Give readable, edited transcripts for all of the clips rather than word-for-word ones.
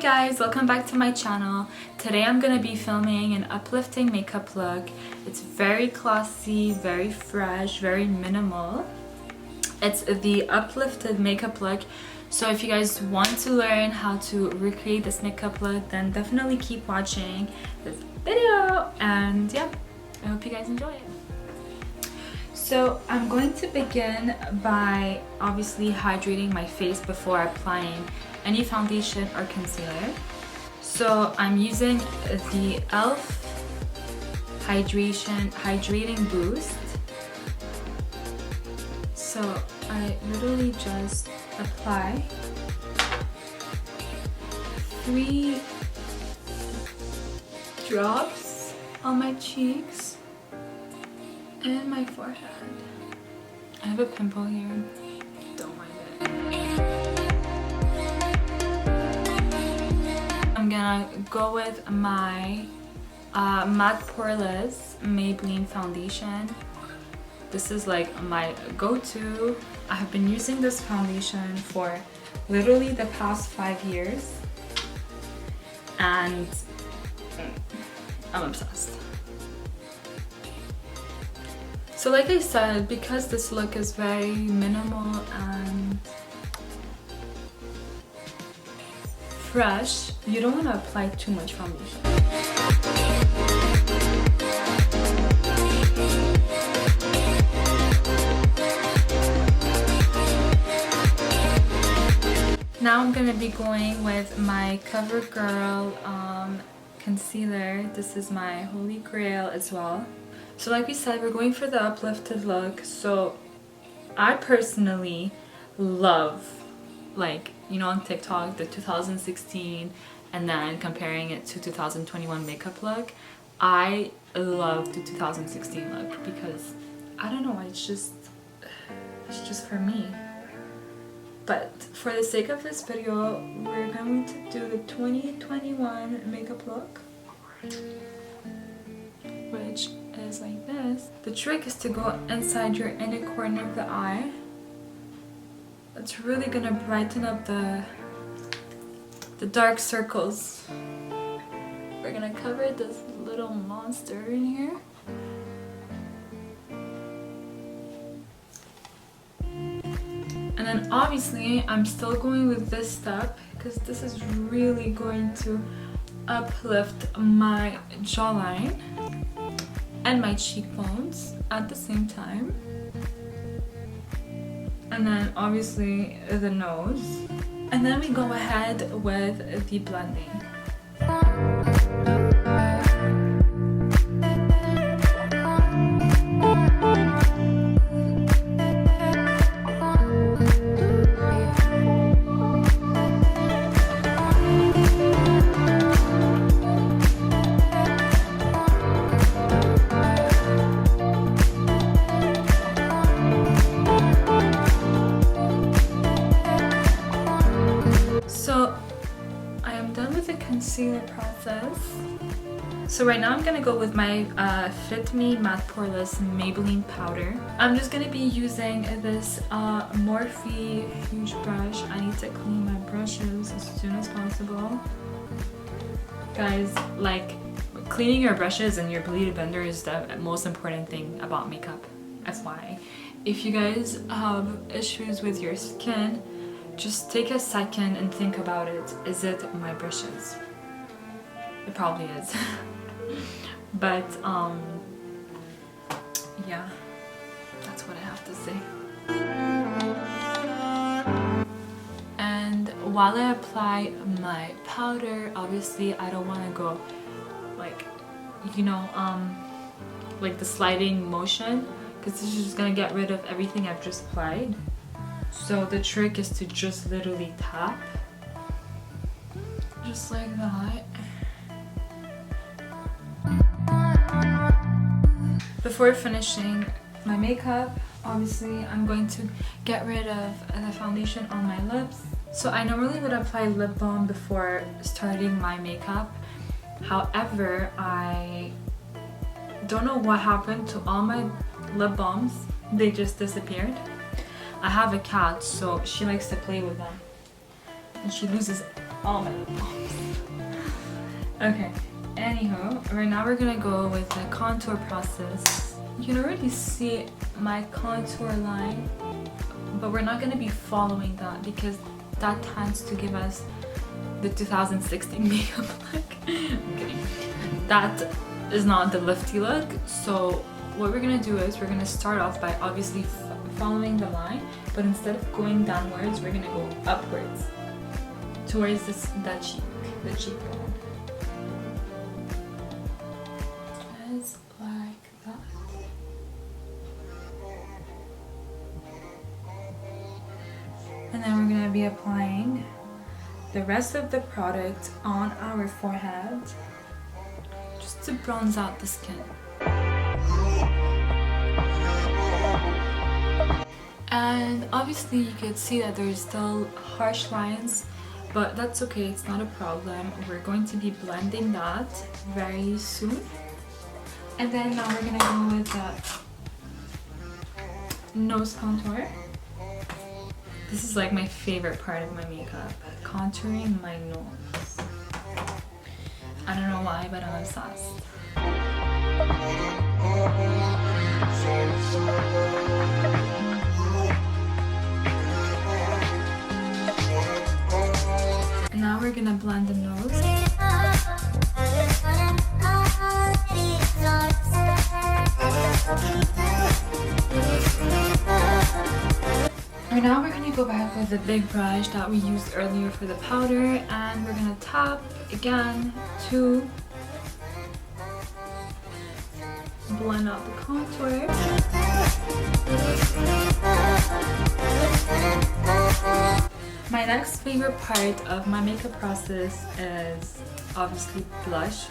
guys, welcome back to my channel. Today I'm gonna be filming an uplifting makeup look. It's very classy, very fresh, very minimal. It's the uplifted makeup look. So if you guys want to learn how to recreate this makeup look, then definitely keep watching this video. And yeah, I hope you guys enjoy it. So I'm going to begin by obviously hydrating my face before applying any foundation or concealer. So I'm using the e.l.f. Hydrating Boost. So I literally just apply 3 drops on my cheeks and my forehead. I have a pimple here, don't mind it. I'm gonna go with my Matte Poreless Maybelline foundation. This is like my go-to. I have been using this foundation for literally the past 5 years and I'm obsessed. So like I said, because this look is very minimal and fresh, you don't want to apply too much foundation. Now I'm going to be going with my CoverGirl concealer. This is my holy grail as well. So like we said, we're going for the uplifted look. So I personally love, like, you know, on TikTok, the 2016 and then comparing it to 2021 makeup look. I love the 2016 look because, I don't know, it's just for me. But for the sake of this video, we're going to do the 2021 makeup look, which is like this. The trick is to go inside your inner corner of the eye. It's really gonna brighten up the dark circles. We're gonna cover this little monster in here. And then obviously I'm still going with this step because this is really going to uplift my jawline and my cheekbones at the same time. And then obviously the nose. And then we go ahead with the blending. So I am done with the concealer process. So right now I'm gonna go with my Fit Me Matte Poreless Maybelline powder. I'm just gonna be using this Morphe huge brush. I need to clean my brushes as soon as possible. Guys, like, cleaning your brushes and your beauty blender is the most important thing about makeup. FYI. If you guys have issues with your skin, just take a second and think about it. Is it my brushes? It probably is. But yeah, that's what I have to say. And while I apply my powder, obviously I don't want to go like, you know, like the sliding motion, because this is just gonna get rid of everything I've just applied. So the trick is to just literally tap, just like that. Before finishing my makeup, obviously I'm going to get rid of the foundation on my lips. So I normally would apply lip balm before starting my makeup. However, I don't know what happened to all my lip balms. They just disappeared. I have a cat, so she likes to play with them. and she loses all my lip balms. Okay, anywho, right now we're gonna go with the contour process. You can already see my contour line, but we're not gonna be following that because that tends to give us the 2016 makeup look. I'm kidding. That is not the lifty look. So what we're gonna do is we're gonna start off by obviously following the line, but instead of going downwards, we're gonna go upwards towards the cheekbone. Just like that. And then we're gonna be applying the rest of the product on our forehead just to bronze out the skin. And obviously you could see that there's still harsh lines, but that's okay, it's not a problem. We're going to be blending that very soon. And then now we're gonna go with the nose contour. This is like my favorite part of my makeup, contouring my nose. I don't know why, but I'm obsessed. And now we're gonna blend the nose. And now we're gonna go back with the big brush that we used earlier for the powder, and we're gonna tap again to blend out the contour. My next favorite part of my makeup process is obviously blush.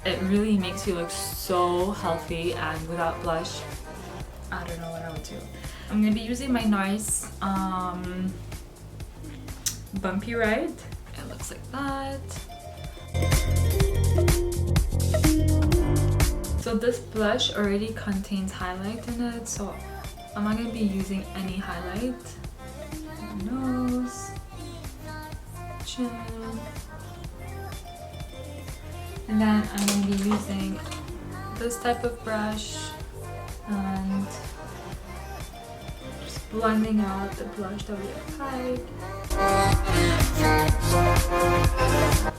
It really makes you look so healthy, and without blush, I don't know what I would do. I'm gonna be using my NARS Bumpy Ride. It looks like that. So this blush already contains highlight in it, so I'm not gonna be using any highlight. Nose, chin, and then I'm going to be using this type of brush and just blending out the blush that we applied.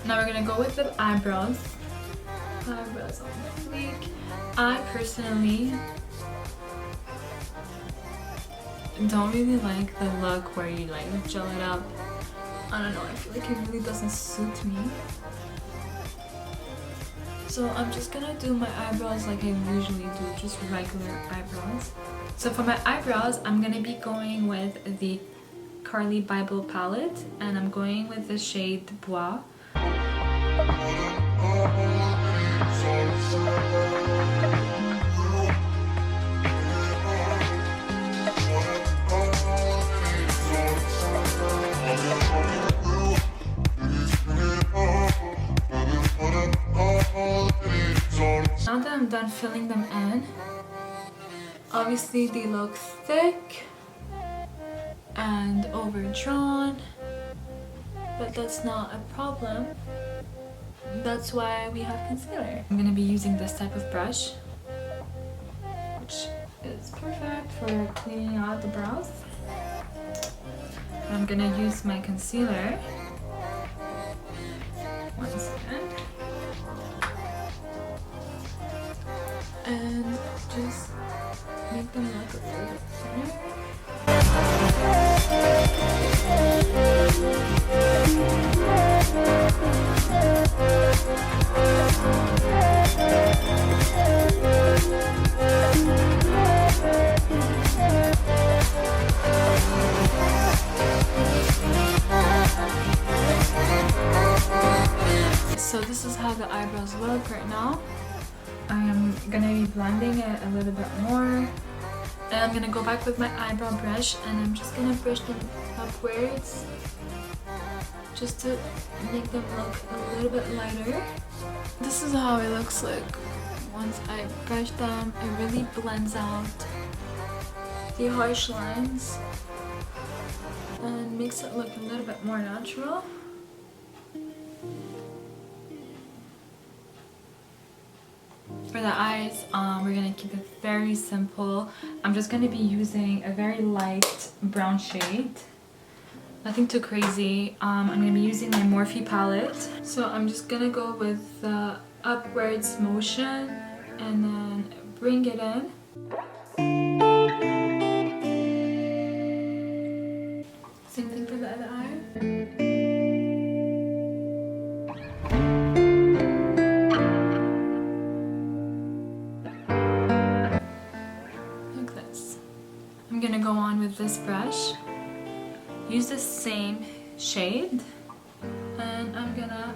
Now we're going to go with the eyebrows. Eyebrows on fleek. I personally don't really like the look where you like gel it up. I don't know, I feel like it really doesn't suit me. So I'm just gonna do my eyebrows like I usually do, just regular eyebrows. So for my eyebrows, I'm gonna be going with the Carly Bible palette, and I'm going with the shade Bois. Now that I'm done filling them in, obviously they look thick and overdrawn, but that's not a problem. That's why we have concealer. I'm gonna be using this type of brush, which is perfect for cleaning out the brows. I'm gonna use my concealer once again. And just make them look a little bit thinner. So this is how the eyebrows look right now. I'm gonna be blending it a little bit more, and I'm gonna go back with my eyebrow brush, and I'm just gonna brush them upwards just to make them look a little bit lighter. This is how it looks like once I brush them. It really blends out the harsh lines. and makes it look a little bit more natural. For the eyes, we're gonna keep it very simple. I'm just gonna be using a very light brown shade. Nothing too crazy. I'm gonna be using my Morphe palette. So I'm just gonna go with the upwards motion and then bring it in. Same thing for the other eye. Like this. I'm gonna go on with this brush. Use the same shade and I'm gonna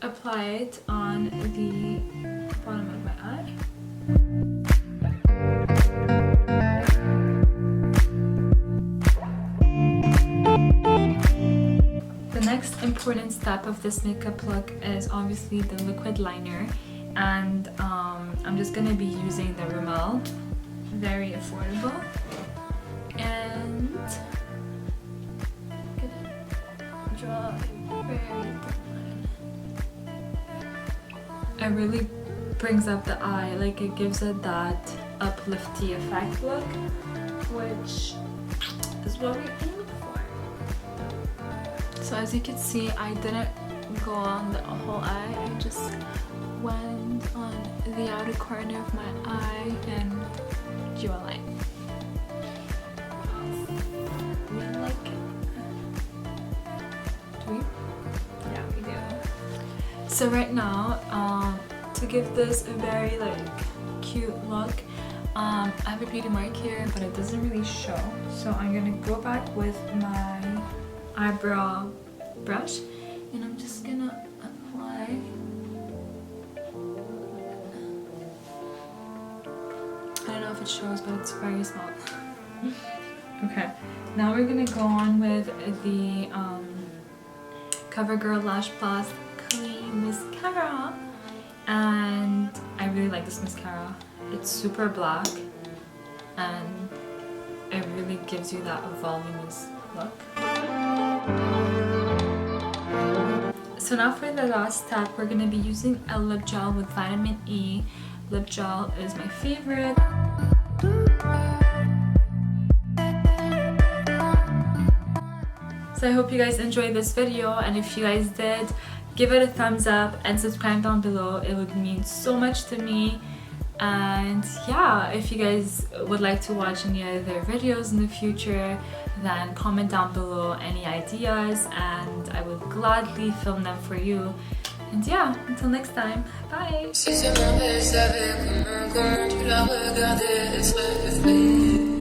apply it on the bottom of my eye. The next important step of this makeup look is obviously the liquid liner, and I'm just gonna be using the Rimmel, very affordable, and I'm gonna draw a very thin line. It really brings up the eye, like it gives it that uplifty effect look, which is what we're aiming for. So as you can see, I didn't go on the whole eye, I just went on the outer corner of my eye and drew a line. We like it. Do we? Yeah, we do. So right now, to give this a very like cute look, I have a beauty mark here, but it doesn't really show. So I'm gonna go back with my eyebrow brush and I'm just gonna apply. I don't know if it shows, but it's very small. Okay, now we're gonna go on with the CoverGirl Lash Plus Clean Mascara, and I really like this mascara. It's super black and it really gives you that voluminous look. So now for the last step, we're going to be using a lip gel with vitamin E. Lip gel is my favorite. So I hope you guys enjoyed this video, and if you guys did, give it a thumbs up and subscribe down below. It would mean so much to me. And yeah, if you guys would like to watch any other videos in the future, then comment down below any ideas and I would gladly film them for you. And yeah, until next time, bye!